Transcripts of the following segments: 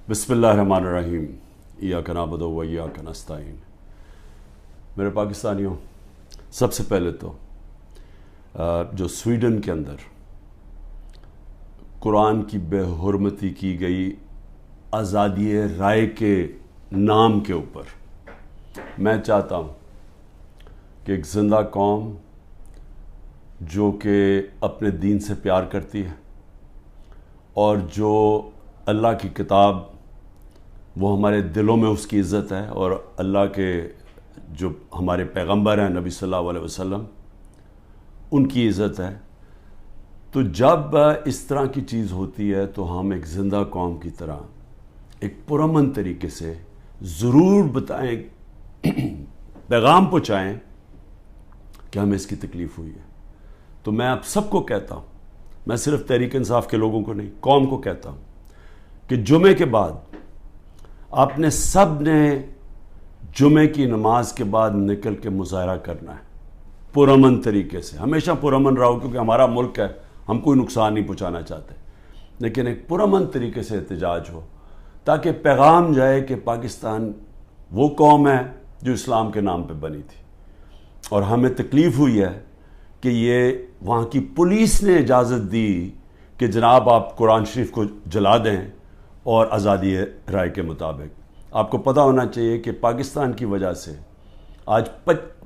بسم اللہ الرحمن الرحیم ایاک نعبد و ایاک نستعین۔ میرے پاکستانیوں، سب سے پہلے تو جو سویڈن کے اندر قرآن کی بے حرمتی کی گئی آزادی رائے کے نام کے اوپر میں چاہتا ہوں کہ ایک زندہ قوم جو کہ اپنے دین سے پیار کرتی ہے اور جو اللہ کی کتاب وہ ہمارے دلوں میں اس کی عزت ہے، اور اللہ کے جو ہمارے پیغمبر ہیں نبی صلی اللہ علیہ وسلم ان کی عزت ہے، تو جب اس طرح کی چیز ہوتی ہے تو ہم ایک زندہ قوم کی طرح ایک پرامن طریقے سے ضرور بتائیں، پیغام پہنچائیں کہ ہمیں اس کی تکلیف ہوئی ہے۔ تو میں آپ سب کو کہتا ہوں، میں صرف تحریک انصاف کے لوگوں کو نہیں، قوم کو کہتا ہوں کہ جمعے کے بعد آپ نے سب نے جمعے کی نماز کے بعد نکل کے مظاہرہ کرنا ہے پرامن طریقے سے۔ ہمیشہ پرامن رہو، کیونکہ ہمارا ملک ہے، ہم کوئی نقصان نہیں پہنچانا چاہتے، لیکن ایک پرامن طریقے سے احتجاج ہو تاکہ پیغام جائے کہ پاکستان وہ قوم ہے جو اسلام کے نام پہ بنی تھی، اور ہمیں تکلیف ہوئی ہے کہ یہ وہاں کی پولیس نے اجازت دی کہ جناب آپ قرآن شریف کو جلا دیں، اور آزادی رائے کے مطابق آپ کو پتہ ہونا چاہیے کہ پاکستان کی وجہ سے آج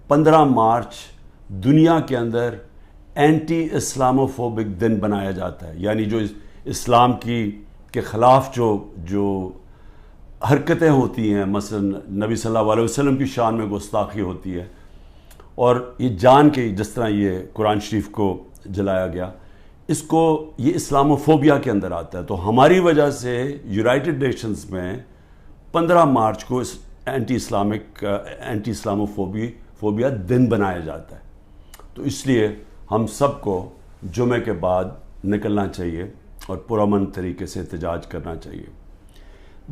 15 مارچ دنیا کے اندر اینٹی اسلاموفوبک دن بنایا جاتا ہے، یعنی جو اسلام کے خلاف جو حرکتیں ہوتی ہیں، مثلا نبی صلی اللہ علیہ وسلم کی شان میں گستاخی ہوتی ہے، اور یہ جان کے جس طرح یہ قرآن شریف کو جلایا گیا، اس کو یہ اسلاموفوبیا کے اندر آتا ہے۔ تو ہماری وجہ سے یونائٹڈ نیشنز میں 15 مارچ کو اینٹی اسلاموفوبیا دن بنایا جاتا ہے۔ تو اس لیے ہم سب کو جمعے کے بعد نکلنا چاہیے اور پرامن طریقے سے احتجاج کرنا چاہیے۔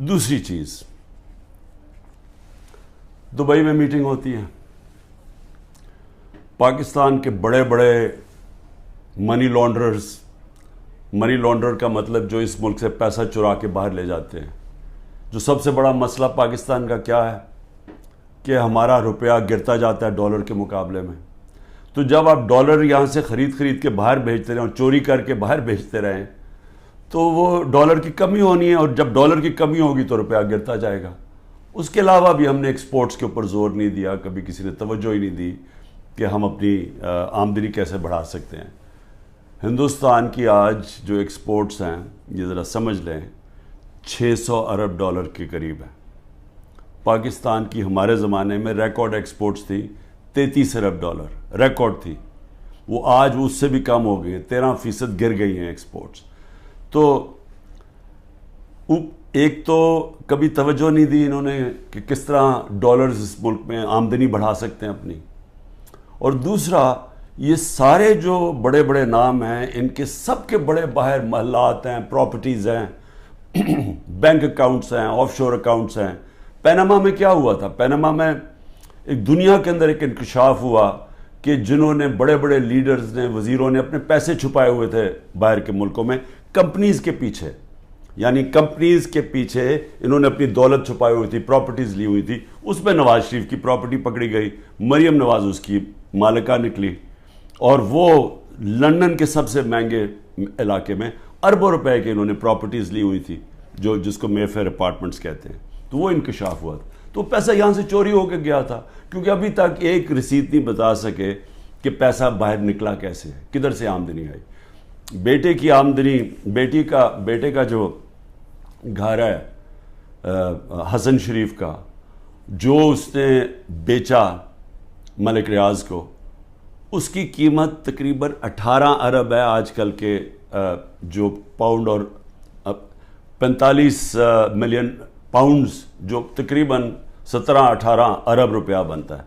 دوسری چیز، دبئی میں میٹنگ ہوتی ہے، پاکستان کے بڑے بڑے منی لانڈرر کا مطلب جو اس ملک سے پیسہ چرا کے باہر لے جاتے ہیں۔ جو سب سے بڑا مسئلہ پاکستان کا کیا ہے کہ ہمارا روپیہ گرتا جاتا ہے ڈالر کے مقابلے میں۔ تو جب آپ ڈالر یہاں سے خرید کے باہر بھیجتے رہیں اور چوری کر کے باہر بھیجتے رہیں تو وہ ڈالر کی کمی ہونی ہے، اور جب ڈالر کی کمی ہوگی تو روپیہ گرتا جائے گا۔ اس کے علاوہ بھی ہم نے ایکسپورٹس کے اوپر زور نہیں دیا، کبھی کسی نے توجہ ہی نہیں دی کہ ہم اپنی آمدنی کیسے بڑھا سکتے ہیں۔ ہندوستان کی آج جو ایکسپورٹس ہیں یہ ذرا سمجھ لیں 600 ارب ڈالر کے قریب ہے۔ پاکستان کی ہمارے زمانے میں ریکارڈ ایکسپورٹس تھی 33 ارب ڈالر، ریکارڈ تھی، وہ آج اس سے بھی کم ہو گئی ہیں، 13% گر گئی ہیں ایکسپورٹس۔ تو ایک تو کبھی توجہ نہیں دی انہوں نے کہ کس طرح ڈالرز اس ملک میں آمدنی بڑھا سکتے ہیں اپنی، اور دوسرا یہ سارے جو بڑے بڑے نام ہیں ان کے سب کے بڑے باہر محلات ہیں، پراپرٹیز ہیں، بینک اکاؤنٹس ہیں، آف شور اکاؤنٹس ہیں۔ پیناما میں کیا ہوا تھا؟ پیناما میں ایک دنیا کے اندر ایک انکشاف ہوا کہ جنہوں نے بڑے بڑے لیڈرز نے، وزیروں نے اپنے پیسے چھپائے ہوئے تھے باہر کے ملکوں میں کمپنیز کے پیچھے، یعنی کمپنیز کے پیچھے انہوں نے اپنی دولت چھپائی ہوئی تھی، پراپرٹیز لی ہوئی تھی۔ اس میں نواز شریف کی پراپرٹی پکڑی گئی، مریم نواز اس کی مالکہ نکلی، اور وہ لندن کے سب سے مہنگے علاقے میں اربوں روپے کے انہوں نے پراپرٹیز لی ہوئی تھی، جس کو مے فیئر اپارٹمنٹس کہتے ہیں۔ تو وہ انکشاف ہوا تھا، تو پیسہ یہاں سے چوری ہو کے گیا تھا، کیونکہ ابھی تک ایک رسید نہیں بتا سکے کہ پیسہ باہر نکلا کیسے ہے، کدھر سے آمدنی آئی۔ بیٹے کی آمدنی، بیٹے کا جو گھر ہے حسن شریف کا، جو اس نے بیچا ملک ریاض کو، اس کی قیمت تقریباً 18 ارب ہے آج کل کے جو پاؤنڈ، اور 45 ملین پاؤنڈز جو تقریباً 17-18 ارب روپیہ بنتا ہے۔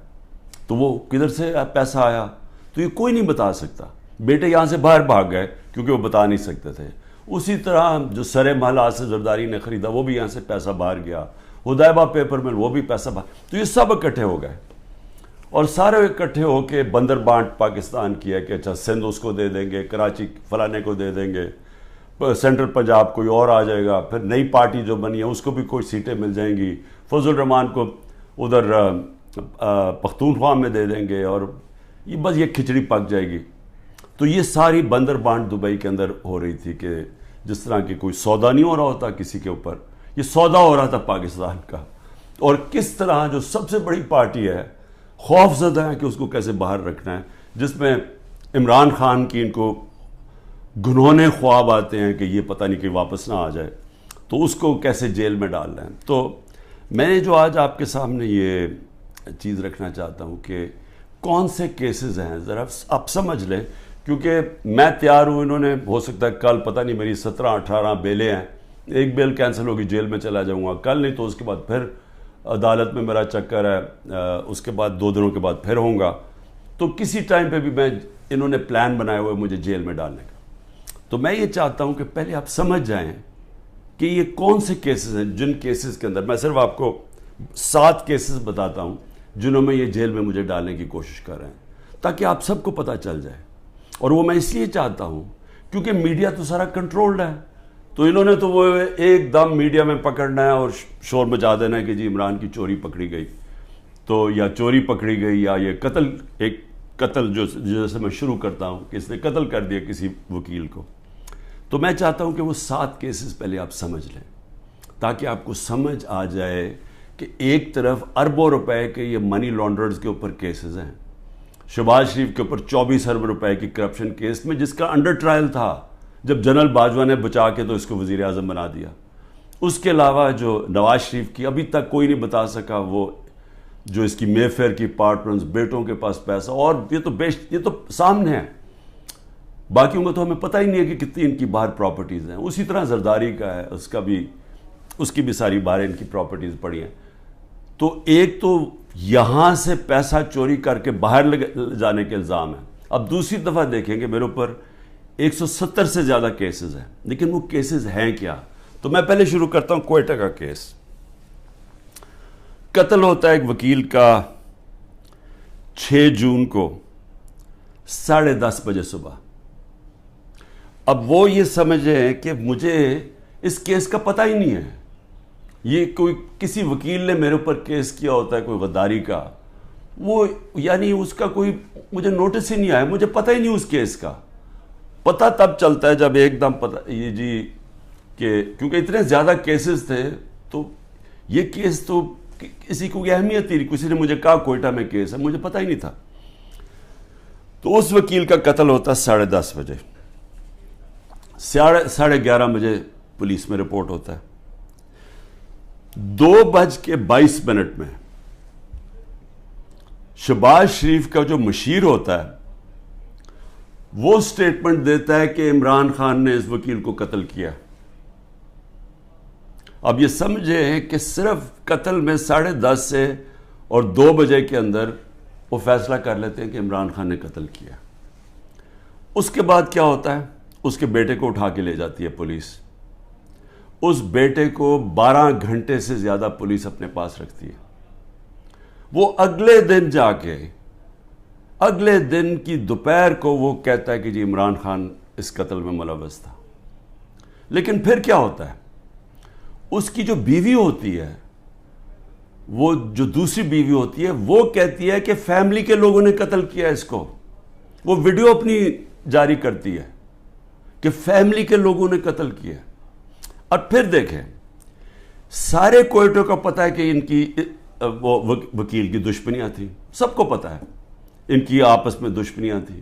تو وہ کدھر سے پیسہ آیا تو یہ کوئی نہیں بتا سکتا۔ بیٹے یہاں سے باہر بھاگ گئے کیونکہ وہ بتا نہیں سکتے تھے۔ اسی طرح جو سر محل آصف زرداری نے خریدا وہ بھی یہاں سے پیسہ باہر گیا، حدیبہ پیپر مل وہ بھی پیسہ باہر، تو یہ سب اکٹھے ہو گئے، اور سارے اکٹھے ہو کے بندر بانٹ پاکستان کی ہے کہ اچھا سندھ اس کو دے دیں گے، کراچی فلانے کو دے دیں گے، سینٹرل پنجاب کوئی اور آ جائے گا, پھر نئی پارٹی جو بنی ہے اس کو بھی کوئی سیٹیں مل جائیں گی, فضل الرحمان کو ادھر پختونخوا میں دے دیں گے, اور یہ بس یہ کھچڑی پک جائے گی. تو یہ ساری بندر بانٹ دبئی کے اندر ہو رہی تھی کہ جس طرح کہ کوئی سودا نہیں ہو رہا ہوتا کسی کے اوپر, یہ سودا ہو رہا تھا پاکستان کا. اور کس طرح جو سب سے بڑی پارٹی ہے خوف زدہ ہے کہ اس کو کیسے باہر رکھنا ہے, جس میں عمران خان کی ان کو گنہونے خواب آتے ہیں کہ یہ پتہ نہیں کہ واپس نہ آ جائے, تو اس کو کیسے جیل میں ڈال رہے ہیں. تو میں جو آج آپ کے سامنے یہ چیز رکھنا چاہتا ہوں کہ کون سے کیسز ہیں, ذرا آپ سمجھ لیں, کیونکہ میں تیار ہوں, انہوں نے ہو سکتا ہے کل پتہ نہیں میری 17-18 بیلیں ہیں, ایک بیل کینسل ہوگی جیل میں چلا جاؤں گا کل, نہیں تو اس کے بعد پھر عدالت میں میرا چکر ہے, اس کے بعد 2 دنوں کے بعد پھر ہوں گا. تو کسی ٹائم پہ بھی انہوں نے پلان بنایا ہوئے مجھے جیل میں ڈالنے کا. تو میں یہ چاہتا ہوں کہ پہلے آپ سمجھ جائیں کہ یہ کون سے کیسز ہیں, جن کیسز کے اندر میں صرف آپ کو 7 کیسز بتاتا ہوں جنہوں میں یہ جیل میں مجھے ڈالنے کی کوشش کر رہے ہیں, تاکہ آپ سب کو پتہ چل جائے. اور وہ میں اس لیے چاہتا ہوں کیونکہ میڈیا تو سارا کنٹرولڈ ہے, تو انہوں نے تو وہ ایک دم میڈیا میں پکڑنا ہے اور شور مچا دینا ہے کہ جی عمران کی چوری پکڑی گئی, تو یا چوری پکڑی گئی, یا یہ ایک قتل جو جیسے میں شروع کرتا ہوں کہ اس نے قتل کر دیا کسی وکیل کو. تو میں چاہتا ہوں کہ وہ 7 کیسز پہلے آپ سمجھ لیں, تاکہ آپ کو سمجھ آ جائے کہ ایک طرف اربوں روپے کے یہ منی لانڈررز کے اوپر کیسز ہیں, شہباز شریف کے اوپر 24 ارب روپے کی کرپشن کیس میں جس کا انڈر ٹرائل تھا, جب جنرل باجوہ نے بچا کے تو اس کو وزیر اعظم بنا دیا. اس کے علاوہ جو نواز شریف کی ابھی تک کوئی نہیں بتا سکا, وہ جو اس کی مے فیئر کی پارٹنرز, بیٹوں کے پاس پیسہ, اور یہ تو سامنے ہے, باقیوں کا تو ہمیں پتہ ہی نہیں ہے کہ کتنی ان کی باہر پراپرٹیز ہیں. اسی طرح زرداری کا ہے, اس کی بھی ساری باہر ان کی پراپرٹیز پڑی ہیں. تو ایک تو یہاں سے پیسہ چوری کر کے باہر جانے کے الزام ہیں. اب دوسری دفعہ دیکھیں گے میرے اوپر 170 سے زیادہ کیسز ہیں, لیکن وہ کیسز ہیں کیا؟ تو میں پہلے شروع کرتا ہوں کوئٹہ کا کیس. قتل ہوتا ہے ایک وکیل کا 6 جون کو 10:30 بجے صبح. اب وہ یہ سمجھیں کہ مجھے اس کیس کا پتہ ہی نہیں ہے, یہ کوئی کسی وکیل نے میرے اوپر کیس کیا ہوتا ہے کوئی غداری کا, وہ یعنی اس کا کوئی مجھے نوٹس ہی نہیں آیا, مجھے پتہ ہی نہیں اس کیس کا. پتہ تب چلتا ہے جب ایک دم پتہ یہ جی کہ کیونکہ اتنے زیادہ کیسز تھے, تو یہ کیس تو کسی کو اہمیت ہی نہیں, کسی نے مجھے کہا کوئٹہ میں کیس ہے, مجھے پتہ ہی نہیں تھا. تو اس وکیل کا قتل ہوتا 10:30 بجے, 11:30 بجے پولیس میں رپورٹ ہوتا ہے. 2:22 میں شہباز شریف کا جو مشیر ہوتا ہے وہ سٹیٹمنٹ دیتا ہے کہ عمران خان نے اس وکیل کو قتل کیا. اب یہ سمجھیں کہ صرف قتل میں 10:30 سے اور 2 بجے کے اندر وہ فیصلہ کر لیتے ہیں کہ عمران خان نے قتل کیا. اس کے بعد کیا ہوتا ہے, اس کے بیٹے کو اٹھا کے لے جاتی ہے پولیس. اس بیٹے کو 12 گھنٹے سے زیادہ پولیس اپنے پاس رکھتی ہے. وہ اگلے دن جا کے اگلے دن کی دوپہر کو وہ کہتا ہے کہ جی عمران خان اس قتل میں ملوث تھا. لیکن پھر کیا ہوتا ہے, اس کی جو بیوی ہوتی ہے, وہ جو دوسری بیوی ہوتی ہے, وہ کہتی ہے کہ فیملی کے لوگوں نے قتل کیا اس کو. وہ ویڈیو اپنی جاری کرتی ہے کہ فیملی کے لوگوں نے قتل کیا. اور پھر دیکھیں, سارے کوئٹوں کا پتہ ہے کہ ان کی وہ وکیل کی دشمنیاں تھیں, سب کو پتہ ہے ان کی آپس میں دشمنیاں تھیں.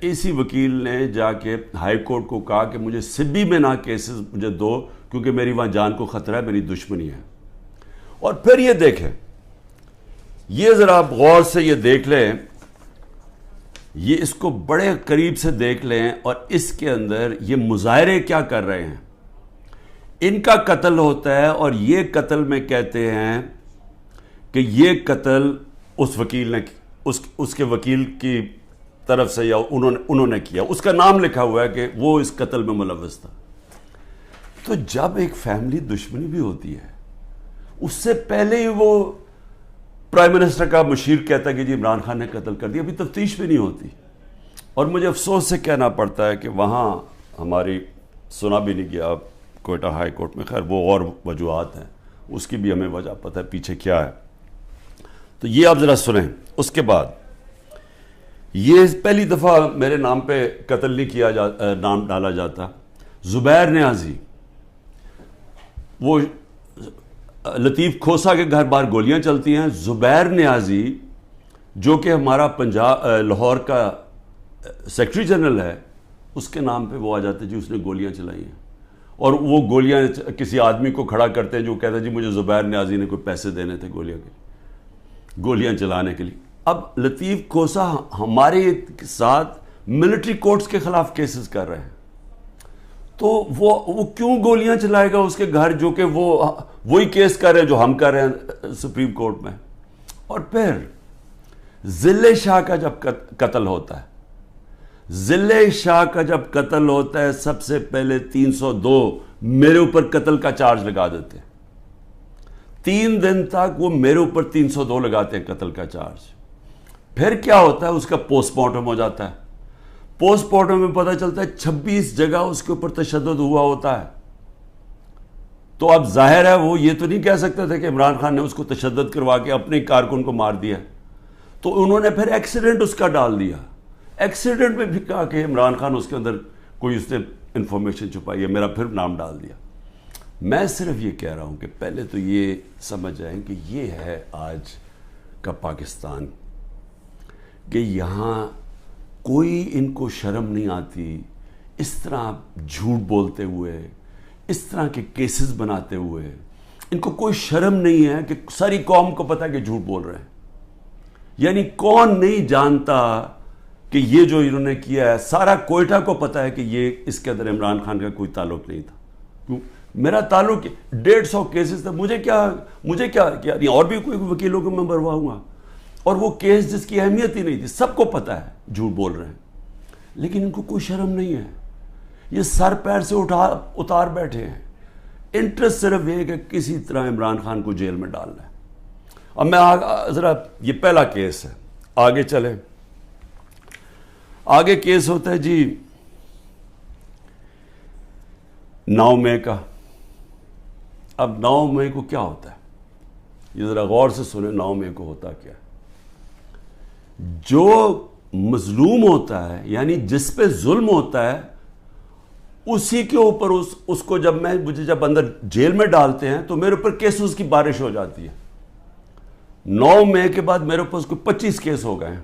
اسی وکیل نے جا کے ہائی کورٹ کو کہا کہ مجھے سبی میں نہ کیسز مجھے دو, کیونکہ میری وہاں جان کو خطرہ ہے, میری دشمنی ہے. اور پھر یہ دیکھیں, یہ ذرا آپ غور سے یہ دیکھ لیں, یہ اس کو بڑے قریب سے دیکھ لیں, اور اس کے اندر یہ مظاہرے کیا کر رہے ہیں. ان کا قتل ہوتا ہے اور یہ قتل میں کہتے ہیں کہ یہ قتل اس وکیل نے اس کے وکیل کی طرف سے یا انہوں نے کیا. اس کا نام لکھا ہوا ہے کہ وہ اس قتل میں ملوث تھا. تو جب ایک فیملی دشمنی بھی ہوتی ہے, اس سے پہلے ہی وہ پرائم منسٹر کا مشیر کہتا ہے کہ جی عمران خان نے قتل کر دیا, ابھی تفتیش بھی نہیں ہوتی. اور مجھے افسوس سے کہنا پڑتا ہے کہ وہاں ہماری سنا بھی نہیں گیا کوئٹہ ہائی کورٹ میں. خیر وہ اور وجوہات ہیں, اس کی بھی ہمیں وجہ پتہ ہے پیچھے کیا ہے. تو یہ آپ ذرا سنیں. اس کے بعد یہ پہلی دفعہ میرے نام پہ قتل نہیں کیا نام ڈالا جاتا. زبیر نیازی, وہ لطیف کھوسا کے گھر باہر گولیاں چلتی ہیں. زبیر نیازی جو کہ ہمارا لاہور کا سیکرٹری جنرل ہے, اس کے نام پہ وہ آ جاتے جی اس نے گولیاں چلائی ہیں. اور وہ گولیاں کسی آدمی کو کھڑا کرتے ہیں جو کہتا ہے جی مجھے زبیر نیازی نے کوئی پیسے دینے تھے گولیاں چلانے کے لیے. اب لطیف کھوسا ہمارے ساتھ ملٹری کورٹس کے خلاف کیسز کر رہے ہیں, تو وہ کیوں گولیاں چلائے گا اس کے گھر, جو کہ وہی کیس کر رہے ہیں جو ہم کر رہے ہیں سپریم کورٹ میں. اور پھر ضلع شاہ کا جب قتل ہوتا ہے, ضلع شاہ کا جب قتل ہوتا ہے, سب سے پہلے 302 میرے اوپر قتل کا چارج لگا دیتے ہیں. 3 دن تک وہ میرے اوپر 302 لگاتے ہیں قتل کا چارج. پھر کیا ہوتا ہے, اس کا پوسٹ مارٹم ہو جاتا ہے. پوسٹ مارٹم میں پتہ چلتا ہے 26 جگہ اس کے اوپر تشدد ہوا ہوتا ہے. تو اب ظاہر ہے وہ یہ تو نہیں کہہ سکتے تھے کہ عمران خان نے اس کو تشدد کروا کے اپنے کارکن کو مار دیا. تو انہوں نے پھر ایکسیڈنٹ اس کا ڈال دیا. ایکسیڈنٹ میں بھی کہا کہ عمران خان اس کے اندر کوئی اس نے انفارمیشن چھپائی ہے, میرا پھر نام ڈال دیا. میں صرف یہ کہہ رہا ہوں کہ پہلے تو یہ سمجھ جائیں کہ یہ ہے آج کا پاکستان, کہ یہاں کوئی ان کو شرم نہیں آتی اس طرح جھوٹ بولتے ہوئے, اس طرح کے کیسز بناتے ہوئے. ان کو کوئی شرم نہیں ہے کہ ساری قوم کو پتہ ہے کہ جھوٹ بول رہے ہیں. یعنی کون نہیں جانتا کہ یہ جو انہوں نے کیا ہے, سارا کوئٹہ کو پتہ ہے کہ یہ اس کے اندر عمران خان کا کوئی تعلق نہیں تھا. کیوں؟ میرا تعلق 150 کیسز تھا. مجھے کیا اور بھی کوئی وکیلوں کو میں مرواؤں گا, اور وہ کیس جس کی اہمیت ہی نہیں تھی. سب کو پتہ ہے جھوٹ بول رہے ہیں, لیکن ان کو کوئی شرم نہیں ہے. یہ سر پیر سے اتار بیٹھے ہیں. انٹرسٹ صرف یہ کہ کسی طرح عمران خان کو جیل میں ڈالنا ہے. اب میں ذرا, یہ پہلا کیس ہے, آگے چلیں. آگے کیس ہوتا ہے جی 9 مئی کا. اب 9 مئی کو کیا ہوتا ہے, یہ ذرا غور سے سنیں. 9 مئی کو ہوتا کیا ہے, جو مظلوم ہوتا ہے یعنی جس پہ ظلم ہوتا ہے اسی کے اوپر اس کو مجھے جب اندر جیل میں ڈالتے ہیں تو میرے اوپر کیسز کی بارش ہو جاتی ہے. 9 مئی کے بعد میرے اوپر 25 کیس ہو گئے ہیں.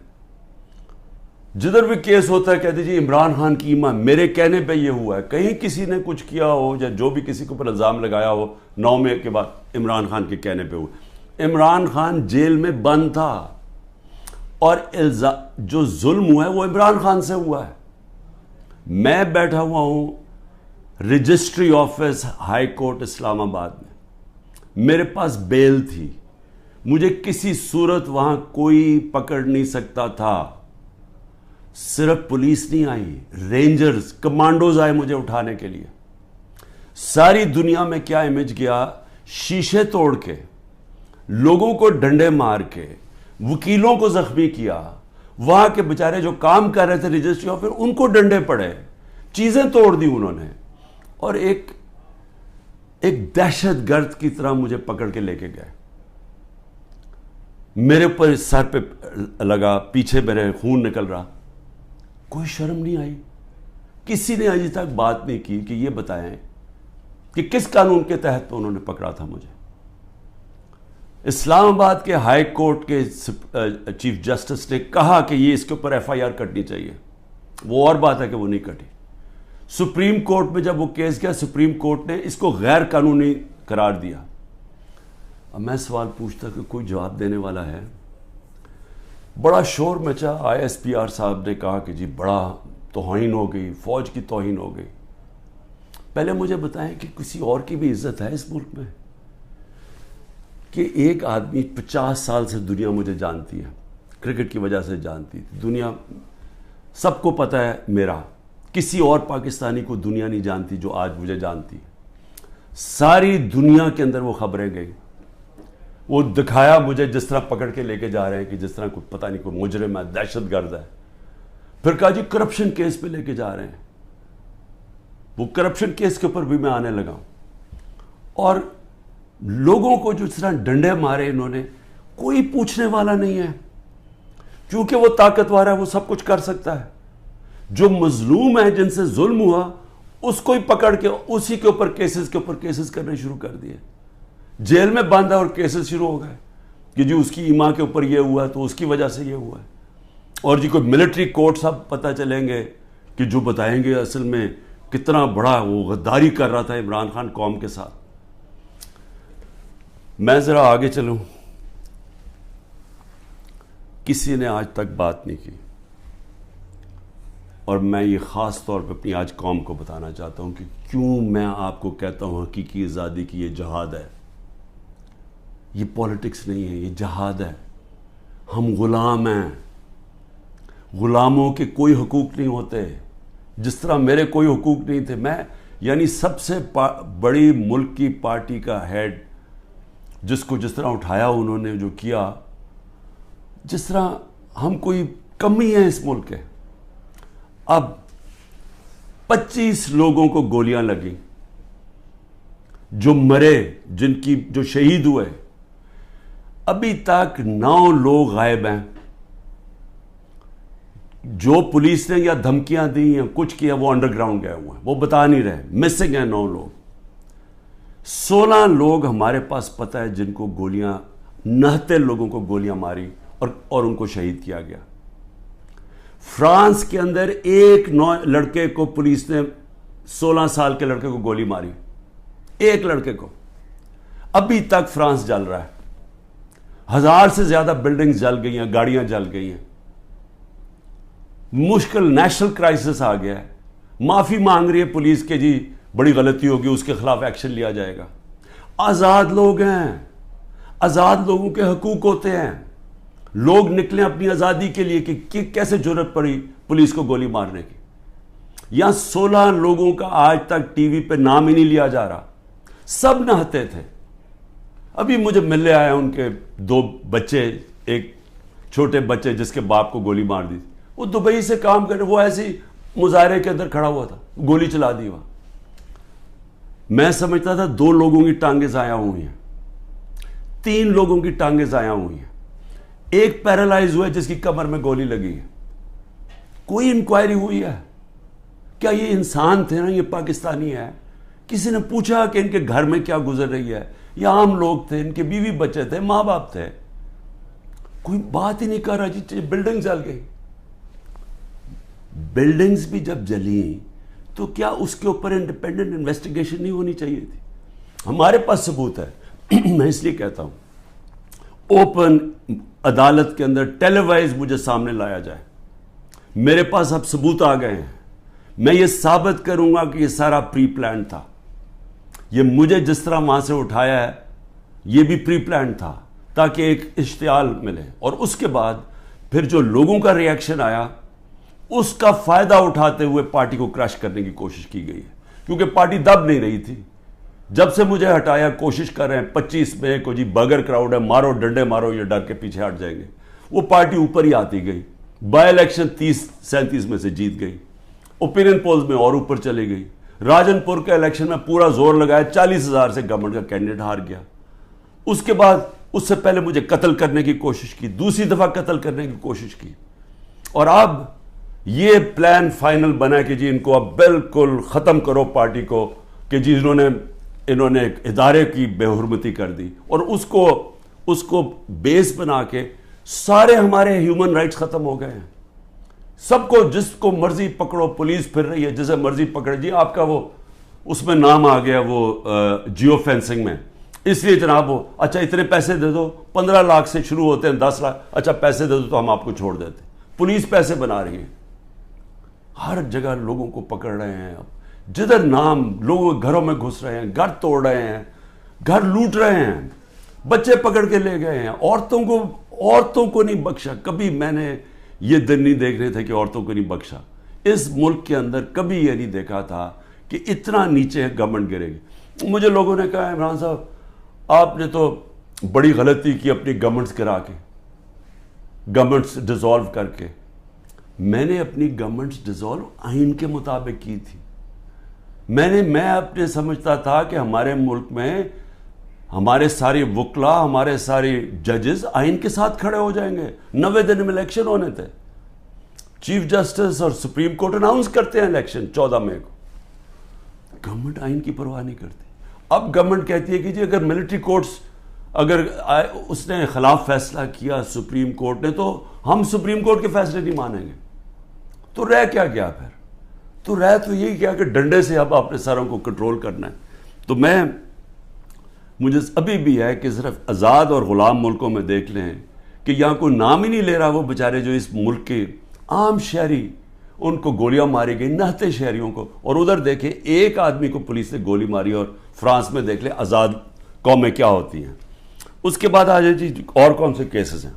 جدھر بھی کیس ہوتا ہے کہتے جی عمران خان کی ایمان, میرے کہنے پہ یہ ہوا ہے. کہیں کسی نے کچھ کیا ہو یا جو بھی کسی کے اوپر الزام لگایا ہو 9 مئی کے بعد عمران خان کے کہنے پہ ہوا. عمران خان جیل میں بند تھا, اور جو ظلم ہوا ہے وہ عمران خان سے ہوا ہے. میں بیٹھا ہوا ہوں رجسٹری آفس ہائی کورٹ اسلام آباد میں, میرے پاس بیل تھی, مجھے کسی صورت وہاں کوئی پکڑ نہیں سکتا تھا. صرف پولیس نہیں آئی, رینجرز کمانڈوز آئے مجھے اٹھانے کے لیے. ساری دنیا میں کیا امیج گیا, شیشے توڑ کے, لوگوں کو ڈنڈے مار کے, وکیلوں کو زخمی کیا. وہاں کے بیچارے جو کام کر رہے تھے رجسٹری آفس, ان کو ڈنڈے پڑے, چیزیں توڑ دی انہوں نے, اور ایک دہشت گرد کی طرح مجھے پکڑ کے لے کے گئے. میرے اوپر سر پہ لگا, پیچھے میرے خون نکل رہا. کوئی شرم نہیں آئی, کسی نے ابھی تک بات نہیں کی کہ یہ بتائیں کہ کس قانون کے تحت انہوں نے پکڑا تھا مجھے. اسلام آباد کے ہائی کورٹ کے چیف جسٹس نے کہا کہ یہ اس کے اوپر FIR کٹنی چاہیے. وہ اور بات ہے کہ وہ نہیں کٹی. سپریم کورٹ میں جب وہ کیس گیا, سپریم کورٹ نے اس کو غیر قانونی قرار دیا. اب میں سوال پوچھتا کہ کوئی جواب دینے والا ہے. بڑا شور مچا. ISPR صاحب نے کہا کہ جی بڑا توہین ہو گئی, فوج کی توہین ہو گئی. پہلے مجھے بتائیں کہ کسی اور کی بھی عزت ہے اس ملک میں, کہ ایک آدمی 50 سال سے دنیا مجھے جانتی ہے, کرکٹ کی وجہ سے جانتی تھی دنیا, سب کو پتہ ہے میرا. کسی اور پاکستانی کو دنیا نہیں جانتی جو آج مجھے جانتی ہے. ساری دنیا کے اندر وہ خبریں گئی. وہ دکھایا مجھے جس طرح پکڑ کے لے کے جا رہے ہیں کہ جس طرح کوئی پتہ نہیں کوئی مجرم ہے, دہشت گرد ہے. پھر کہا جی کرپشن کیس پہ لے کے جا رہے ہیں. وہ کرپشن کیس کے اوپر بھی میں آنے لگا ہوں. اور لوگوں کو جو اس طرح ڈنڈے مارے انہوں نے, کوئی پوچھنے والا نہیں ہے, کیونکہ وہ طاقتور ہے, وہ سب کچھ کر سکتا ہے. جو مظلوم ہے, جن سے ظلم ہوا, اس کو ہی پکڑ کے اسی کے اوپر کیسز کرنے شروع کر دیے. جیل میں باندھا اور کیسز شروع ہو گئے کہ جی اس کی ایما کے اوپر یہ ہوا تو اس کی وجہ سے یہ ہوا ہے. اور جی کوئی ملٹری کورٹ صاحب پتہ چلیں گے کہ جو بتائیں گے اصل میں کتنا بڑا وہ غداری کر رہا تھا عمران خان قوم کے ساتھ. میں ذرا آگے چلوں. کسی نے آج تک بات نہیں کی, اور میں یہ خاص طور پہ اپنی آج قوم کو بتانا چاہتا ہوں کہ کیوں میں آپ کو کہتا ہوں حقیقی آزادی کی یہ جہاد ہے. یہ پولیٹکس نہیں ہے, یہ جہاد ہے. ہم غلام ہیں. غلاموں کے کوئی حقوق نہیں ہوتے, جس طرح میرے کوئی حقوق نہیں تھے. میں یعنی سب سے بڑی ملک کی پارٹی کا ہیڈ, جس کو جس طرح اٹھایا انہوں نے, جو کیا, جس طرح ہم کوئی کمی ہے اس ملک کے. اب 25 لوگوں کو گولیاں لگیں, جو مرے, جو شہید ہوئے, ابھی تک 9 لوگ غائب ہیں. جو پولیس نے یا دھمکیاں دی یا کچھ کیا وہ انڈر گراؤنڈ گئے ہوئے ہیں, وہ بتا نہیں رہے, مسنگ ہیں 9 لوگ. 16 لوگ ہمارے پاس پتہ ہے جن کو گولیاں, 69 لوگوں کو گولیاں ماری اور ان کو شہید کیا گیا. فرانس کے اندر ایک لڑکے کو پولیس نے 16 سال کے لڑکے کو گولی ماری, ایک لڑکے کو. ابھی تک فرانس جل رہا ہے. 1000 سے زیادہ بلڈنگز جل گئی ہیں, گاڑیاں جل گئی ہیں. مشکل نیشنل کرائسس آ گیا ہے. معافی مانگ رہی ہے پولیس کے, جی بڑی غلطی ہوگی, اس کے خلاف ایکشن لیا جائے گا. آزاد لوگ ہیں, آزاد لوگوں کے حقوق ہوتے ہیں. لوگ نکلیں اپنی آزادی کے لیے کہ کیسے جرأت پڑی پولیس کو گولی مارنے کی. یہاں 16 لوگوں کا آج تک ٹی وی پہ نام ہی نہیں لیا جا رہا. سب نہتے تھے. ابھی مجھے ملنے آیا ان کے 2 بچے, ایک چھوٹے بچے جس کے باپ کو گولی مار دی. وہ دبئی سے کام کر رہے, وہ ایسی مظاہرے کے اندر کھڑا ہوا تھا, گولی چلا دی وہاں. میں سمجھتا تھا 2 لوگوں کی ٹانگیں ضائع ہوئی ہیں, 3 لوگوں کی ٹانگیں ضائع ہوئی ہیں. ایک پیرالائز ہوا ہے جس کی کمر میں گولی لگی ہے. کوئی انکوائری ہوئی ہے کیا یہ انسان تھے نا, یہ پاکستانی ہے؟ کسی نے پوچھا کہ ان کے گھر میں کیا گزر رہی ہے؟ یہ عام لوگ تھے, ان کے بیوی بچے تھے, ماں باپ تھے. کوئی بات ہی نہیں کر رہا. جی بلڈنگ جل گئی. بلڈنگز بھی جب جلیں تو کیا اس کے اوپر انڈیپینڈنٹ انویسٹیگیشن نہیں ہونی چاہیے تھی؟ ہمارے پاس ثبوت ہے. میں اس لیے کہتا ہوں اوپن عدالت کے اندر ٹیلی وائز مجھے سامنے لایا جائے. میرے پاس اب ثبوت آ گئے ہیں. میں یہ ثابت کروں گا کہ یہ سارا پری پلان تھا. یہ مجھے جس طرح وہاں سے اٹھایا ہے یہ بھی پری پلان تھا تاکہ ایک اشتعال ملے. اور اس کے بعد پھر جو لوگوں کا ری ایکشن آیا اس کا فائدہ اٹھاتے ہوئے پارٹی کو کرش کرنے کی کوشش کی گئی ہے, کیونکہ پارٹی دب نہیں رہی تھی. جب سے مجھے ہٹایا کوشش کر رہے ہیں 25 مئی کو, جی بگر کراؤڈ ہے, مارو ڈنڈے مارو, یہ ڈر کے پیچھے ہٹ جائیں گے. وہ پارٹی اوپر ہی آتی گئی. بائی الیکشن 30-37 میں سے جیت گئی. اوپینین پولز میں اور اوپر چلی گئی. راجن پور کے الیکشن میں پورا زور لگایا, 40,000 سے گورنمنٹ کا کینڈیڈیٹ ہار گیا. اس کے بعد اس سے پہلے مجھے قتل کرنے کی کوشش کی, دوسری دفعہ قتل کرنے کی کوشش کی. اور اب یہ پلان فائنل بنا کہ جی ان کو اب بالکل ختم کرو پارٹی کو, کہ جی انہوں نے ایک ادارے کی بے حرمتی کر دی. اور اس کو بیس بنا کے سارے ہمارے ہیومن رائٹس ختم ہو گئے ہیں. سب کو جس کو مرضی پکڑو, پولیس پھر رہی ہے جسے مرضی پکڑے. جی آپ کا وہ اس میں نام آ گیا وہ جیو فینسنگ میں, اس لیے جناب وہ اچھا اتنے پیسے دے دو, 15 لاکھ سے شروع ہوتے ہیں, 10 لاکھ, اچھا پیسے دے دو تو ہم آپ کو چھوڑ دیتے. پولیس پیسے بنا رہی ہے. ہر جگہ لوگوں کو پکڑ رہے ہیں. اب جدھر نام لوگوں کے گھروں میں گھس رہے ہیں, گھر توڑ رہے ہیں, گھر لوٹ رہے ہیں, بچے پکڑ کے لے گئے ہیں. عورتوں کو نہیں بخشا. کبھی میں نے یہ دن نہیں دیکھ رہے تھے کہ عورتوں کو نہیں بخشا. اس ملک کے اندر کبھی یہ نہیں دیکھا تھا کہ اتنا نیچے گورنمنٹ گرے گی. مجھے لوگوں نے کہا عمران صاحب آپ نے تو بڑی غلطی کی اپنی گورنمنٹس گرا کے, گورنمنٹس ڈیزالو کر کے. میں نے اپنی گورنمنٹس ڈیزالو آئین کے مطابق کی تھی. میں اپنے سمجھتا تھا کہ ہمارے ملک میں ہمارے سارے وکلا، ہمارے سارے ججز آئین کے ساتھ کھڑے ہو جائیں گے. 90 دن میں الیکشن ہونے تھے. چیف جسٹس اور سپریم کورٹ اناؤنس کرتے ہیں الیکشن 14 مئی کو. گورنمنٹ آئین کی پرواہ نہیں کرتی. اب گورنمنٹ کہتی ہے کہ جی اگر ملٹری کورٹس اگر اس نے خلاف فیصلہ کیا سپریم کورٹ نے، تو ہم سپریم کورٹ کے فیصلے نہیں مانیں گے. تو رہ کیا گیا پھر؟ تو رہ تو یہی کیا کہ ڈنڈے سے اب اپنے سروں کو کنٹرول کرنا ہے. تو مجھے ابھی بھی ہے کہ صرف آزاد اور غلام ملکوں میں دیکھ لیں کہ یہاں کوئی نام ہی نہیں لے رہا وہ بیچارے جو اس ملک کے عام شہری، ان کو گولیاں ماری گئی، نہتے شہریوں کو. اور ادھر دیکھیں ایک آدمی کو پولیس نے گولی ماری. اور فرانس میں دیکھ لیں آزاد قومیں کیا ہوتی ہیں. اس کے بعد آ جائے جی اور کون سے کیسز ہیں.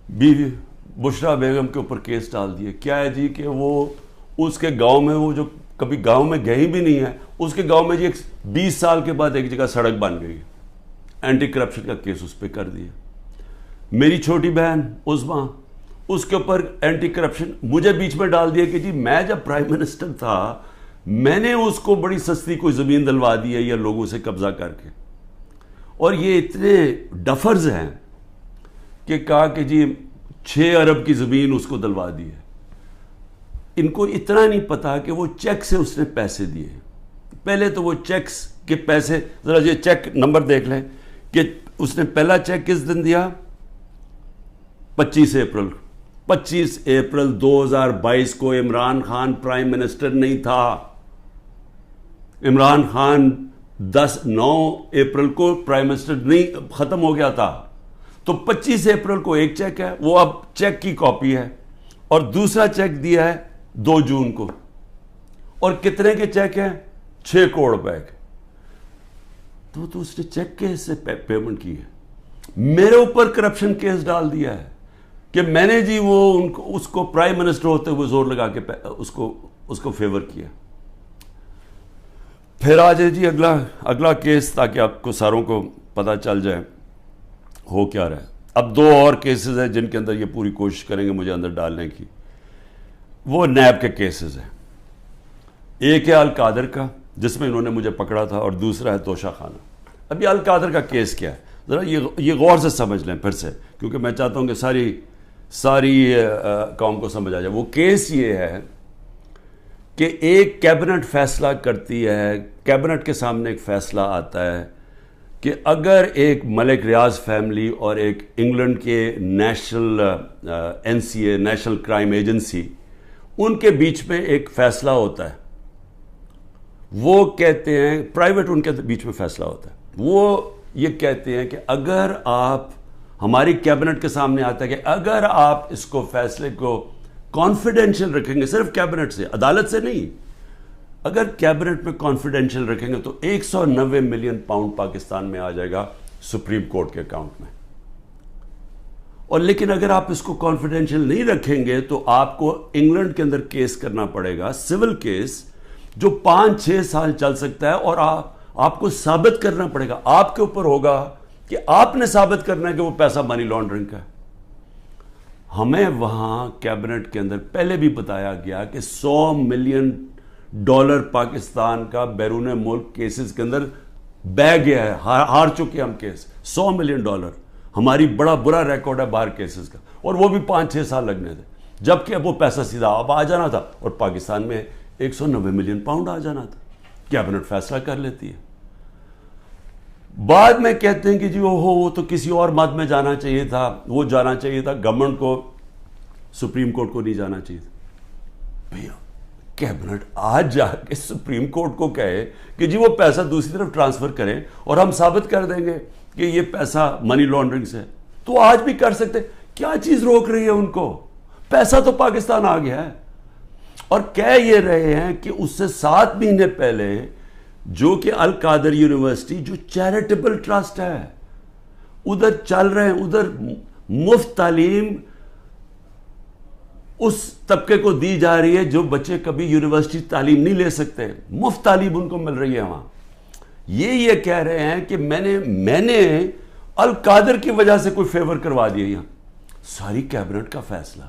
بیوی بشرا بیگم کے اوپر کیس ڈال دیے. کیا ہے جی کہ وہ اس کے گاؤں میں، وہ جو کبھی گاؤں میں گئی بھی نہیں ہے، اس کے گاؤں میں جی 20 سال کے بعد ایک جگہ سڑک بن گئی. اینٹی کرپشن کا کیس اس پہ کر دیا. میری چھوٹی بہن عظمیٰ، اس کے اوپر اینٹی کرپشن مجھے بیچ میں ڈال دیا کہ جی میں جب پرائم منسٹر تھا میں نے اس کو بڑی سستی کوئی زمین دلوا دی ہے یا لوگوں سے قبضہ کر کے. اور یہ اتنے ڈفرز ہیں کہ کہا کہ جی 6 ارب کی زمین اس کو دلوا دی ہے. ان کو اتنا نہیں پتا کہ وہ چیک سے اس نے پیسے دیے. پہلے تو وہ چیکس کے پیسے، ذرا یہ چیک نمبر دیکھ لیں کہ اس نے پہلا چیک کس دن دیا؟ 25 اپریل 2022 کو. عمران خان پرائم منسٹر نہیں تھا. عمران خان 9 اپریل کو پرائم منسٹر نہیں ختم ہو گیا تھا. تو 25 اپریل کو ایک چیک ہے، وہ اب چیک کی کاپی ہے. اور دوسرا چیک دیا ہے 2 جون کو. اور کتنے کے چیک ہیں؟ 6 کروڑ روپے کے. تو اس نے چیک کے سے پیمنٹ کی ہے. میرے اوپر کرپشن کیس ڈال دیا ہے کہ میں نے جی وہ اس کو پرائم منسٹر ہوتے ہوئے زور لگا کے اس کو فیور کیا. پھر آ جائے جی اگلا کیس، تاکہ آپ کو ساروں کو پتہ چل جائے ہو کیا رہا ہے. اب 2 اور کیسز ہیں جن کے اندر یہ پوری کوشش کریں گے مجھے اندر ڈالنے کی. وہ نیب کے کیسز ہیں. ایک ہے القادر کا جس میں انہوں نے مجھے پکڑا تھا، اور دوسرا ہے توشہ خانہ. اب یہ القادر کا کیس کیا ہے ذرا یہ غور سے سمجھ لیں پھر سے، کیونکہ میں چاہتا ہوں کہ ساری قوم کو سمجھ آ جائے. وہ کیس یہ ہے کہ ایک کیبنٹ فیصلہ کرتی ہے، کیبنٹ کے سامنے ایک فیصلہ آتا ہے کہ اگر ایک ملک ریاض فیملی اور ایک انگلینڈ کے national NCA national crime agency, ان کے بیچ میں ایک فیصلہ ہوتا ہے. وہ کہتے ہیں پرائیویٹ، ان کے بیچ میں فیصلہ ہوتا ہے. وہ یہ کہتے ہیں کہ اگر آپ، ہماری کیبنٹ کے سامنے آتا ہے کہ اگر آپ اس کو فیصلے کو کانفیڈینشیل رکھیں گے، صرف کیبنٹ سے، عدالت سے نہیں، اگر کیبنٹ میں کانفیڈینشیل رکھیں گے تو 190 ملین پاؤنڈ پاکستان میں آ جائے گا سپریم کورٹ کے اکاؤنٹ میں. اور لیکن اگر آپ اس کو کانفیڈینشیل نہیں رکھیں گے تو آپ کو انگلینڈ کے اندر کیس کرنا پڑے گا، سول کیس، جو 5-6 سال چل سکتا ہے. اور آپ کو ثابت کرنا پڑے گا، آپ کے اوپر ہوگا کہ آپ نے ثابت کرنا ہے کہ وہ پیسہ منی لانڈرنگ کا ہے. ہمیں وہاں کیبنٹ کے اندر پہلے بھی بتایا گیا کہ $100 ملین پاکستان کا بیرون ملک کیسز کے اندر بہ گیا ہے، ہار چکے ہم کیس. $100 ملین ہماری بڑا برا ریکارڈ ہے باہر کیسز کا. اور وہ بھی 5-6 سال لگنے تھے، جبکہ اب وہ پیسہ سیدھا اب آ جانا تھا اور پاکستان میں 190 ملین پاؤنڈ آ جانا تھا. کیبنٹ فیصلہ کر لیتی ہے. بعد میں کہتے ہیں کہ جی وہ تو کسی اور مد میں جانا چاہیے تھا، وہ جانا چاہیے تھا گورنمنٹ کو، سپریم کورٹ کو نہیں جانا چاہیے تھا. بھیا کیبنٹ آج جا کے سپریم کورٹ کو کہے کہ جی وہ پیسہ دوسری طرف ٹرانسفر کریں اور ہم ثابت کر دیں گے کہ یہ پیسہ منی لانڈرنگ سے، تو آج بھی کر سکتے. کیا چیز روک رہی ہے ان کو؟ پیسہ تو پاکستان آ گیا ہے. اور کہہ یہ رہے ہیں کہ اس سے 7 مہینے پہلے جو کہ القادر یونیورسٹی جو چیریٹیبل ٹرسٹ ہے، ادھر چل رہے ہیں، ادھر مفت تعلیم اس طبقے کو دی جا رہی ہے جو بچے کبھی یونیورسٹی تعلیم نہیں لے سکتے، مفت تعلیم ان کو مل رہی ہے وہاں. یہ کہہ رہے ہیں کہ میں نے القادر کی وجہ سے کوئی فیور کروا دیا. یہاں ساری کیبنٹ کا فیصلہ،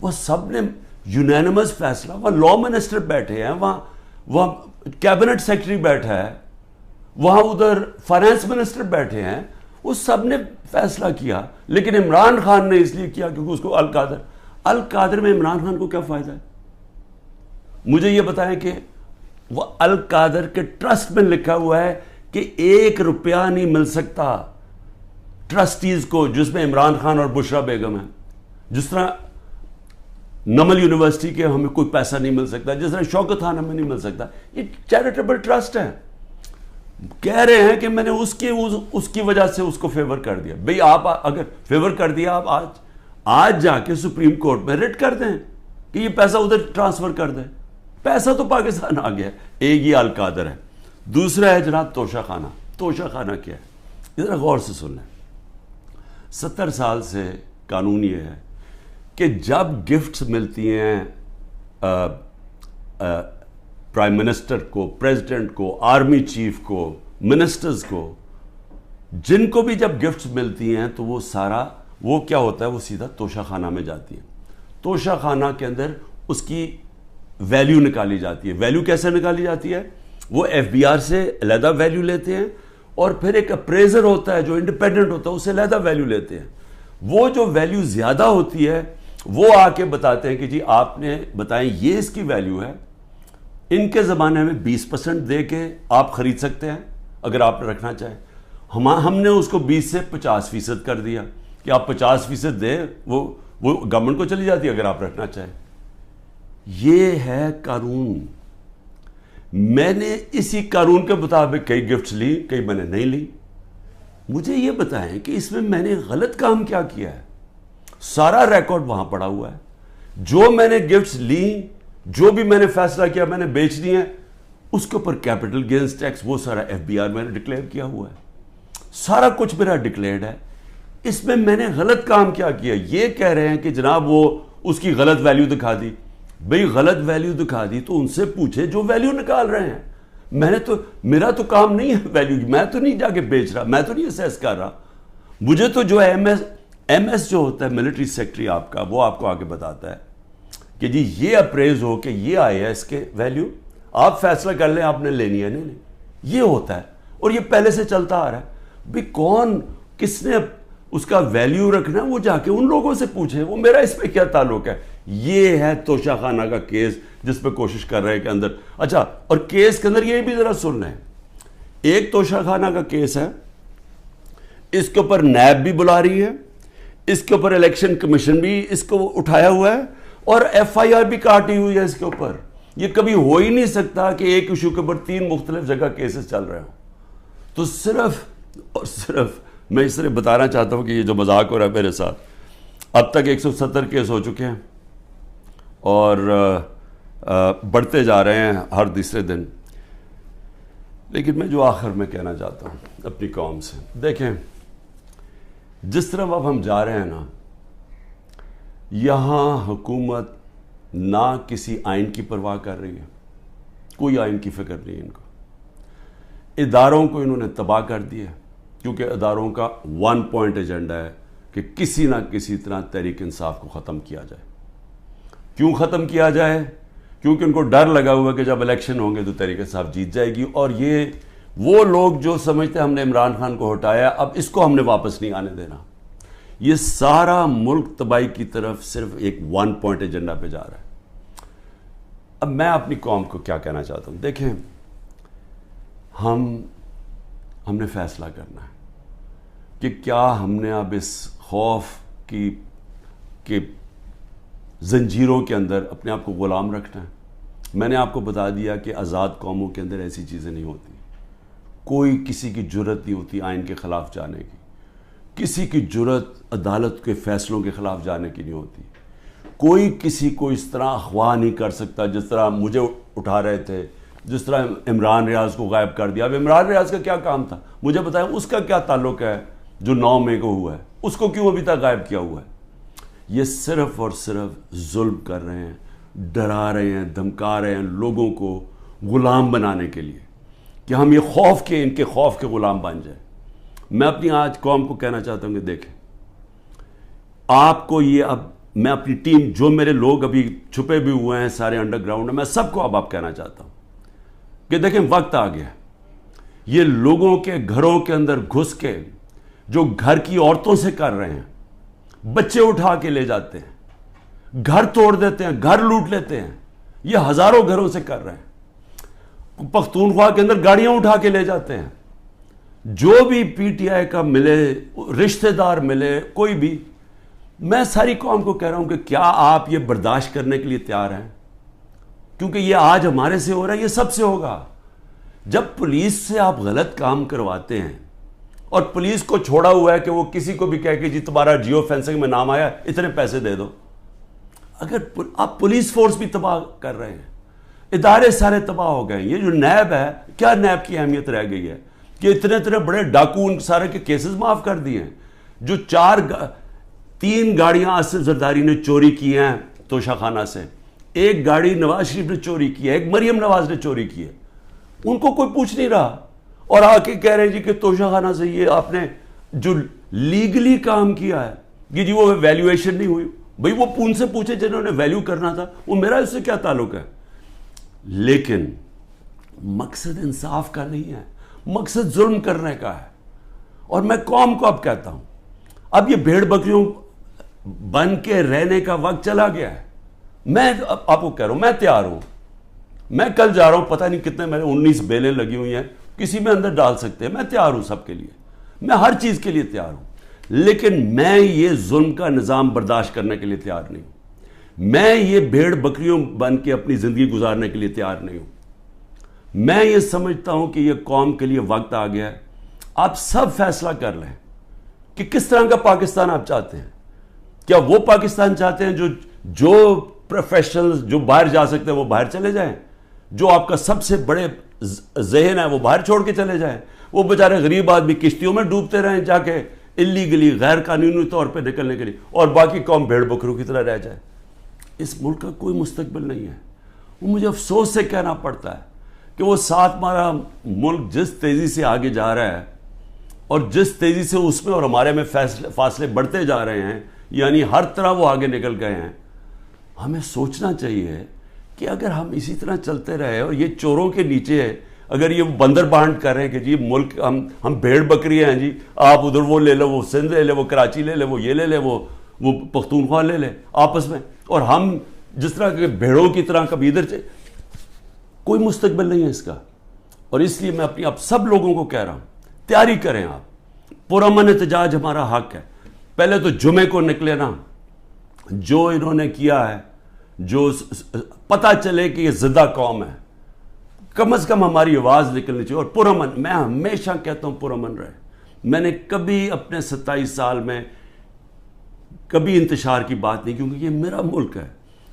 وہ سب نے یونینمس فیصلہ، وہاں لا منسٹر بیٹھے ہیں، وہاں وہاں کیبنٹ سیکرٹری بیٹھا ہے, وہاں ادھر فائنانس منسٹر بیٹھے ہیں, وہ سب نے فیصلہ کیا. لیکن عمران خان نے اس لیے کیا کیونکہ اس کو القادر میں عمران خان کو کیا فائدہ ہے؟ مجھے یہ بتائیں کہ وہ القادر کے ٹرسٹ میں لکھا ہوا ہے کہ 1 روپیہ نہیں مل سکتا ٹرسٹیز کو, جس میں عمران خان اور بشرا بیگم ہیں. جس طرح نمل یونیورسٹی کے ہمیں کوئی پیسہ نہیں مل سکتا, جس طرح شوکت خان ہمیں نہیں مل سکتا. یہ چیریٹیبل ٹرسٹ ہے. کہہ رہے ہیں کہ میں نے اس کی وجہ سے اس کو فیور کر دیا. بھئی آپ اگر فیور کر دیا, آپ آج جا کے سپریم کورٹ میں ریٹ کر دیں کہ یہ پیسہ ادھر ٹرانسفر کر دیں. پیسہ تو پاکستان آ گیا. ایک یہ القادر ہے. دوسرا ہے جناب توشہ خانہ. توشہ خانہ کیا ہے؟ ذرا غور سے سن لیں. 70 سال سے قانون یہ ہے کہ جب گفٹس ملتی ہیں پرائم منسٹر کو, پریزیڈنٹ کو, آرمی چیف کو, منسٹرز کو, جن کو بھی جب گفٹس ملتی ہیں تو وہ کیا ہوتا ہے, وہ سیدھا توشہ خانہ میں جاتی ہیں. توشہ خانہ کے اندر اس کی ویلیو نکالی جاتی ہے. ویلیو کیسے نکالی جاتی ہے؟ وہ ایف بی آر سے علیحدہ ویلیو لیتے ہیں, اور پھر ایک اپریزر ہوتا ہے جو انڈیپینڈنٹ ہوتا ہے, اسے علیحدہ ویلیو لیتے ہیں. وہ جو ویلیو زیادہ ہوتی ہے وہ آ کے بتاتے ہیں کہ جی آپ نے بتائیں یہ اس کی ویلیو ہے, ان کے زمانے میں 20% دے کے آپ خرید سکتے ہیں اگر آپ رکھنا چاہیں. ہم نے اس کو 20 سے 50% کر دیا کہ آپ 50% دیں, وہ گورنمنٹ کو چلی جاتی ہے اگر آپ رکھنا چاہیں. یہ ہے قانون. میں نے اسی قانون کے مطابق کئی گفٹس لی, کئی میں نے نہیں لی. مجھے یہ بتائیں کہ اس میں نے غلط کام کیا کیا ہے؟ سارا ریکارڈ وہاں پڑا ہوا ہے. جو میں نے گفٹس لی, جو بھی میں نے فیصلہ کیا میں نے بیچ دی ہیں, اس کے اوپر کیپٹل گینز ٹیکس وہ سارا ایف بی آر میں نے ڈکلیئر کیا ہوا ہے. سارا کچھ میرا ڈکلیئرڈ ہے. اس میں نے غلط کام کیا کیا؟ یہ کہہ رہے ہیں کہ جناب وہ اس کی غلط ویلیو دکھا دی. بھئی غلط ویلیو دکھا دی تو ان سے پوچھے جو ویلیو نکال رہے ہیں. میرا تو کام نہیں ہے ویلیو, میں تو نہیں جا کے بیچ رہا, میں تو نہیں اسیس کر رہا. مجھے تو جو ہے ایم ایس جو ہوتا ہے ملٹری سیکٹری آپ کا, وہ آپ کو آگے بتاتا ہے کہ جی یہ اپریز ہو کہ یہ آئے ہے اس کے ویلیو, آپ فیصلہ کر لیں آپ نے لینی ہے نہیں. یہ ہوتا ہے اور یہ پہلے سے چلتا آ رہا ہے. بھئی کس نے اس کا ویلیو رکھنا ہے وہ جا کے ان لوگوں سے پوچھے, وہ میرا اس پہ کیا تعلق ہے. یہ ہے توشہ خانہ کا کیس جس پہ کوشش کر رہے ہیں کہ اندر. اچھا, اور کیس کے اندر یہ بھی ذرا سن لیں. ایک توشہ خانہ کا کیس ہے, اس کے اوپر نیب بھی بلا رہی ہے, اس کے اوپر الیکشن کمیشن بھی اس کو اٹھایا ہوا ہے, اور ایف آئی آر بھی کاٹی ہوئی ہے اس کے اوپر. یہ کبھی ہو ہی نہیں سکتا کہ ایک ایشو کے اوپر 3 مختلف جگہ کیسز چل رہے ہوں. تو صرف اور صرف میں اس طرح بتانا چاہتا ہوں کہ یہ جو مذاق ہو رہا ہے میرے ساتھ, اب تک 170 کیس ہو چکے ہیں اور بڑھتے جا رہے ہیں ہر تیسرے دن. لیکن میں جو آخر میں کہنا چاہتا ہوں اپنی قوم سے, دیکھیں جس طرح اب ہم جا رہے ہیں نا, یہاں حکومت نہ کسی آئین کی پرواہ کر رہی ہے, کوئی آئین کی فکر نہیں ان کو. اداروں کو انہوں نے تباہ کر دیا, کیونکہ اداروں کا 1 پوائنٹ ایجنڈا ہے کہ کسی نہ کسی طرح تحریک انصاف کو ختم کیا جائے. کیوں ختم کیا جائے؟ کیونکہ ان کو ڈر لگا ہوا کہ جب الیکشن ہوں گے تو تحریک انصاف جیت جائے گی, اور یہ وہ لوگ جو سمجھتے ہیں ہم نے عمران خان کو ہٹایا, اب اس کو ہم نے واپس نہیں آنے دینا. یہ سارا ملک تباہی کی طرف صرف ایک 1 پوائنٹ ایجنڈا پہ جا رہا ہے. اب میں اپنی قوم کو کیا کہنا چاہتا ہوں, دیکھیں ہم نے فیصلہ کرنا ہے کہ کیا ہم نے اب اس خوف کی زنجیروں کے اندر اپنے آپ کو غلام رکھنا ہے. میں نے آپ کو بتا دیا کہ آزاد قوموں کے اندر ایسی چیزیں نہیں ہوتی. کوئی کسی کی جرت نہیں ہوتی آئین کے خلاف جانے کی, کسی کی جرت عدالت کے فیصلوں کے خلاف جانے کی نہیں ہوتی. کوئی کسی کو اس طرح اغوا نہیں کر سکتا جس طرح مجھے اٹھا رہے تھے, جس طرح عمران ریاض کو غائب کر دیا. اب عمران ریاض کا کیا کام تھا مجھے بتائیں, اس کا کیا تعلق ہے جو 9 مئی کو ہوا ہے, اس کو کیوں ابھی تک غائب کیا ہوا ہے؟ یہ صرف اور صرف ظلم کر رہے ہیں, ڈرا رہے ہیں, دھمکا رہے ہیں لوگوں کو غلام بنانے کے لیے کہ ہم یہ خوف کے ان کے خوف کے غلام بن جائیں. میں اپنی آج قوم کو کہنا چاہتا ہوں کہ دیکھیں آپ کو یہ, اب میں اپنی ٹیم جو میرے لوگ ابھی چھپے بھی ہوئے ہیں سارے انڈر گراؤنڈ میں, میں سب کو اب کہنا چاہتا ہوں کہ دیکھیں وقت آ گیا، یہ لوگوں کے گھروں کے اندر گھس کے جو گھر کی عورتوں سے کر رہے ہیں، بچے اٹھا کے لے جاتے ہیں، گھر توڑ دیتے ہیں، گھر لوٹ لیتے ہیں، یہ ہزاروں گھروں سے کر رہے ہیں، پختونخوا کے اندر گاڑیاں اٹھا کے لے جاتے ہیں، جو بھی پی ٹی آئی کا ملے، رشتہ دار ملے، کوئی بھی، میں ساری قوم کو کہہ رہا ہوں کہ کیا آپ یہ برداشت کرنے کے لیے تیار ہیں؟ کیونکہ یہ آج ہمارے سے ہو رہا ہے، یہ سب سے ہوگا۔ جب پولیس سے آپ غلط کام کرواتے ہیں اور پولیس کو چھوڑا ہوا ہے کہ وہ کسی کو بھی کہہ کہ جی تمہارا جیو فینسنگ میں نام آیا اتنے پیسے دے دو، اگر آپ پولیس فورس بھی تباہ کر رہے ہیں، ادارے سارے تباہ ہو گئے ہیں۔ یہ جو نیب ہے، کیا نیب کی اہمیت رہ گئی ہے کہ اتنے بڑے ڈاکو ان سارے کے کیسز معاف کر دیے ہیں؟ جو 3 گاڑیاں آصف زرداری نے چوری کی ہیں توشہ خانہ سے، 1 گاڑی نواز شریف نے چوری کی ہے، 1 مریم نواز نے چوری کی ہے، ان کو کوئی پوچھ نہیں رہا، اور آ کے کہہ رہے ہیں جی کہ توشہ خانہ سے یہ آپ نے جو لیگلی کام کیا ہے کہ جی وہ ویلیویشن نہیں ہوئی، بھئی وہ ان سے پوچھے جنہوں نے ویلیو کرنا تھا، وہ میرا اس سے کیا تعلق ہے؟ لیکن مقصد انصاف کا نہیں ہے، مقصد ظلم کرنے کا ہے۔ اور میں قوم کو اب کہتا ہوں، اب یہ بھیڑ بکریوں بن کے رہنے کا وقت چلا گیا ہے۔ میں آپ کو کہہ رہا ہوں، میں تیار ہوں، میں کل جا رہا ہوں، پتہ نہیں کتنے میرے 19 بیلیں لگی ہوئی ہیں، کسی میں اندر ڈال سکتے ہیں، میں تیار ہوں سب کے لیے، میں ہر چیز کے لیے تیار ہوں، لیکن میں یہ ظلم کا نظام برداشت کرنے کے لیے تیار نہیں ہوں، میں یہ بھیڑ بکریوں بن کے اپنی زندگی گزارنے کے لیے تیار نہیں ہوں۔ میں یہ سمجھتا ہوں کہ یہ قوم کے لیے وقت آ گیا ہے، آپ سب فیصلہ کر لیں کہ کس طرح کا پاکستان آپ چاہتے ہیں۔ کیا وہ پاکستان چاہتے ہیں جو پروفیشنلز جو باہر جا سکتے ہیں وہ باہر چلے جائیں، جو آپ کا سب سے بڑے ذہن ہے وہ باہر چھوڑ کے چلے جائیں، وہ بیچارے غریب آدمی کشتیوں میں ڈوبتے رہیں جا کے اللیگلی غیر قانونی طور پہ نکلنے کے لیے، اور باقی قوم بھیڑ بکروں کی طرح رہ جائے؟ اس ملک کا کوئی مستقبل نہیں ہے۔ وہ مجھے افسوس سے کہنا پڑتا ہے کہ وہ ساتھ ہمارا ملک جس تیزی سے آگے جا رہا ہے اور جس تیزی سے اس میں اور ہمارے میں فاصلے بڑھتے جا رہے ہیں، یعنی ہر طرح وہ آگے نکل گئے ہیں، ہمیں سوچنا چاہیے کہ اگر ہم اسی طرح چلتے رہے اور یہ چوروں کے نیچے اگر یہ بندر بانٹ کر رہے ہیں کہ جی ملک ہم بھیڑ بکری ہیں، جی آپ ادھر وہ لے لو، وہ سندھ لے لے، وہ کراچی لے لے، وہ یہ لے لے، وہ پختونخوا لے لے آپس میں، اور ہم جس طرح کے بھیڑوں کی طرح کبھی ادھر سے، کوئی مستقبل نہیں ہے اس کا۔ اور اس لیے میں اپنی آپ سب لوگوں کو کہہ رہا ہوں، تیاری کریں، آپ پرامن احتجاج ہمارا حق ہے۔ پہلے تو جمعے کو نکلے نا، جو انہوں نے کیا ہے، جو پتہ چلے کہ یہ زندہ قوم ہے، کم از کم ہماری آواز نکلنی چاہیے، اور پرامن، میں ہمیشہ کہتا ہوں پرامن رہے۔ میں نے کبھی اپنے 27 سال میں کبھی انتشار کی بات نہیں، کیونکہ یہ میرا ملک ہے،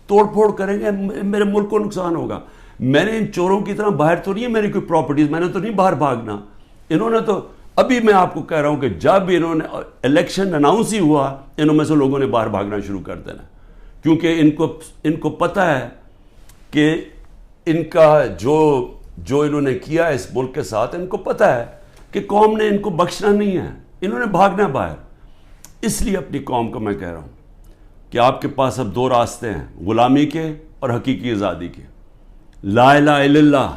توڑ پھوڑ کریں گے میرے ملک کو نقصان ہوگا۔ میں نے ان چوروں کی طرح باہر تو نہیں ہے میری کوئی پراپرٹیز، میں نے تو نہیں باہر بھاگنا۔ انہوں نے تو ابھی میں آپ کو کہہ رہا ہوں کہ جب انہوں نے الیکشن اناؤنس ہی ہوا، انہوں میں سے لوگوں نے باہر بھاگنا شروع کر دینا، کیونکہ ان کو پتہ ہے کہ ان کا جو انہوں نے کیا اس ملک کے ساتھ، ان کو پتہ ہے کہ قوم نے ان کو بخشنا نہیں ہے، انہوں نے بھاگنا ہے باہر۔ اس لیے اپنی قوم کو میں کہہ رہا ہوں کہ آپ کے پاس اب 2 راستے ہیں، غلامی کے اور حقیقی آزادی کے۔ لا الہ الا اللہ،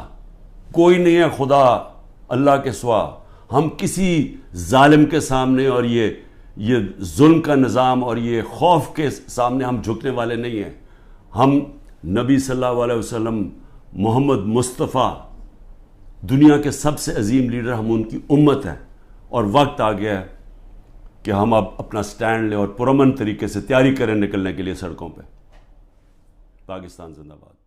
کوئی نہیں ہے خدا اللہ کے سوا۔ ہم کسی ظالم کے سامنے اور یہ ظلم کا نظام اور یہ خوف کے سامنے ہم جھکنے والے نہیں ہیں۔ ہم نبی صلی اللہ علیہ وسلم، محمد مصطفیٰ، دنیا کے سب سے عظیم لیڈر، ہم ان کی امت ہیں، اور وقت آ گیا ہے کہ ہم اب اپنا سٹینڈ لیں اور پرامن طریقے سے تیاری کریں نکلنے کے لیے سڑکوں پہ۔ پاکستان زندہ باد۔